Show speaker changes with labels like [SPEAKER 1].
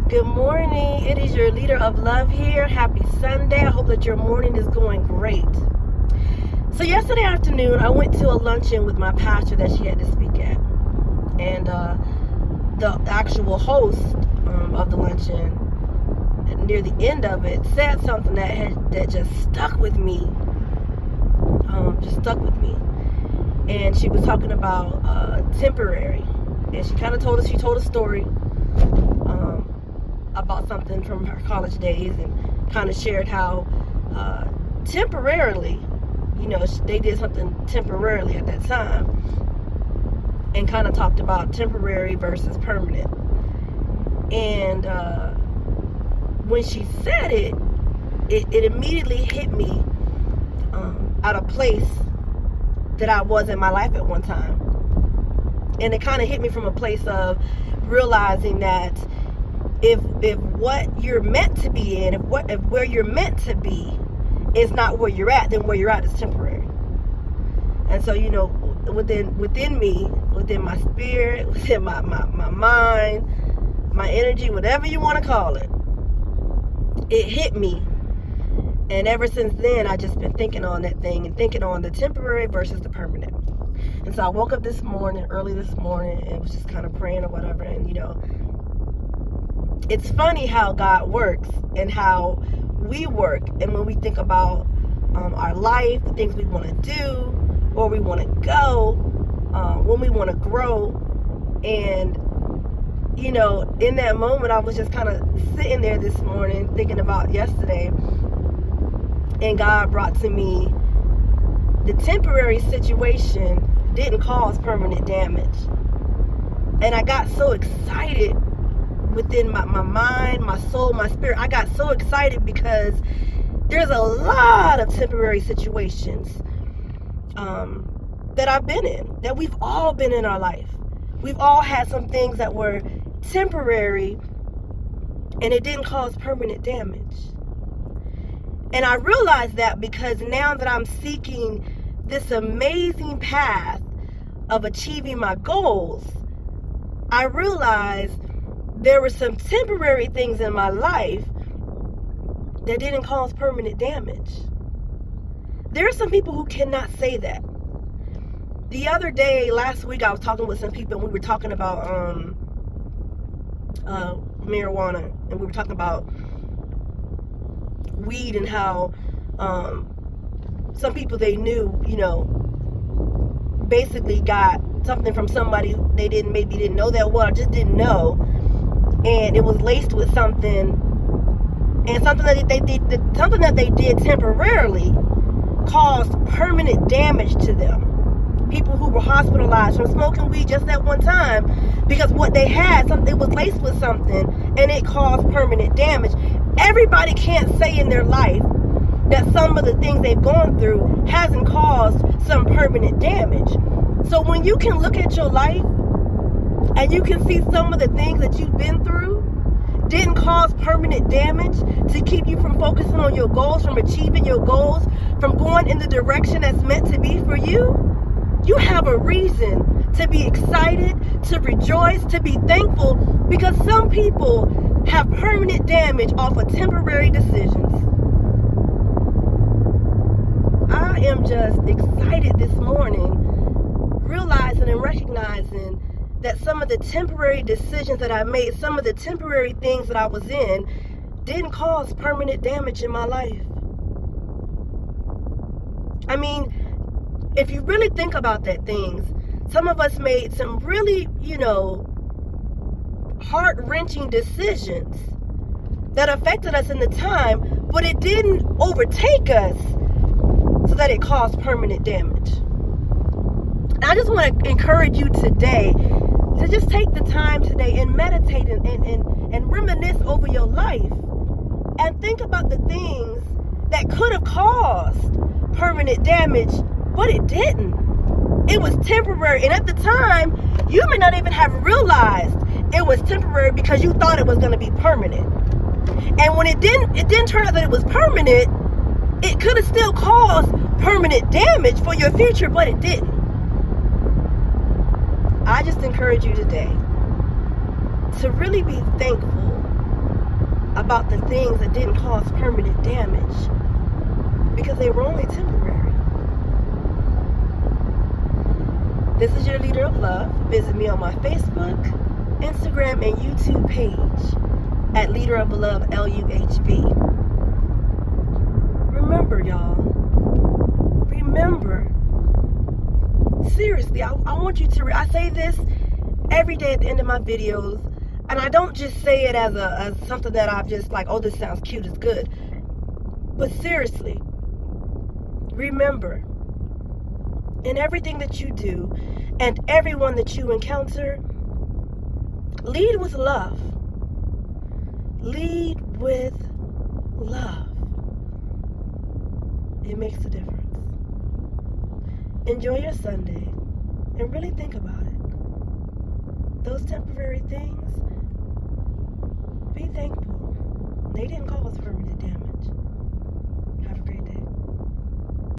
[SPEAKER 1] Good morning. It is your leader of love here. Happy Sunday. I hope that your morning is going great. So yesterday afternoon, I went to a luncheon with my pastor that she had to speak at. And the actual host of the luncheon, near the end of it, said something that just stuck with me. And she was talking about temporary. And she kind of told a story about something from her college days, and kind of shared how temporarily, they did something temporarily at that time, and kind of talked about temporary versus permanent. And when she said it immediately hit me at a place that I was in my life at one time. And it kind of hit me from a place of realizing that if what you're meant to be in, if where you're meant to be is not where you're at, then where you're at is temporary. And so, within me, within my spirit, within my mind, my energy, whatever you want to call it, it hit me. And ever since then, I just been thinking on that thing and thinking on the temporary versus the permanent. And so I woke up early this morning, and was just kind of praying or whatever. And, it's funny how God works and how we work. And when we think about our life, the things we want to do, where we want to go, when we want to grow. And, in that moment, I was just kind of sitting there this morning thinking about yesterday. And God brought to me the temporary situation didn't cause permanent damage. And I got so excited within my mind, my soul, my spirit. I got so excited because there's a lot of temporary situations that I've been in, that we've all been in our life. We've all had some things that were temporary and it didn't cause permanent damage. And I realized that because now that I'm seeking this amazing path of achieving my goals, I realized there were some temporary things in my life that didn't cause permanent damage. There are some people who cannot say that. The other day, last week, I was talking with some people, and we were talking about marijuana, and we were talking about weed and how some people they knew, basically got something from somebody they maybe didn't know that well, or just didn't know, and it was laced with something, and something that they did temporarily caused permanent damage to them. People who were hospitalized from smoking weed just that one time because what they had, it was laced with something, and it caused permanent damage. Everybody can't say in their life that some of the things they've gone through hasn't caused some permanent damage. So when you can look at your life and you can see some of the things that you've been through didn't cause permanent damage to keep you from focusing on your goals, from achieving your goals, from going in the direction that's meant to be for you, you have a reason to be excited, to rejoice, to be thankful, because some people have permanent damage off of temporary decisions. I am just excited this morning, realizing and recognizing that some of the temporary decisions that I made, some of the temporary things that I was in, didn't cause permanent damage in my life. I mean, if you really think about that things, some of us made some really, heart-wrenching decisions that affected us in the time, but it didn't overtake us so that it caused permanent damage. And I just want to encourage you today to just take the time today and meditate and reminisce over your life and think about the things that could have caused permanent damage, but it didn't. It was temporary. And at the time, you may not even have realized it was temporary because you thought it was going to be permanent. And when it didn't turn out that it was permanent, it could have still caused permanent damage for your future, but it didn't. I just encourage you today to really be thankful about the things that didn't cause permanent damage, because they were only temporary. This is your Leader of Love. Visit me on my Facebook, Instagram, and YouTube page at Leader of Love LUHV. Remember, y'all. Remember. Seriously, I want you to. I say this every day at the end of my videos, and I don't just say it as something that I've just like, oh, this sounds cute, it's good. But seriously, remember, in everything that you do and everyone that you encounter, lead with love. Lead with love. It makes a difference. Enjoy your Sunday and really think about it. Those temporary things, be thankful. They didn't cause permanent damage.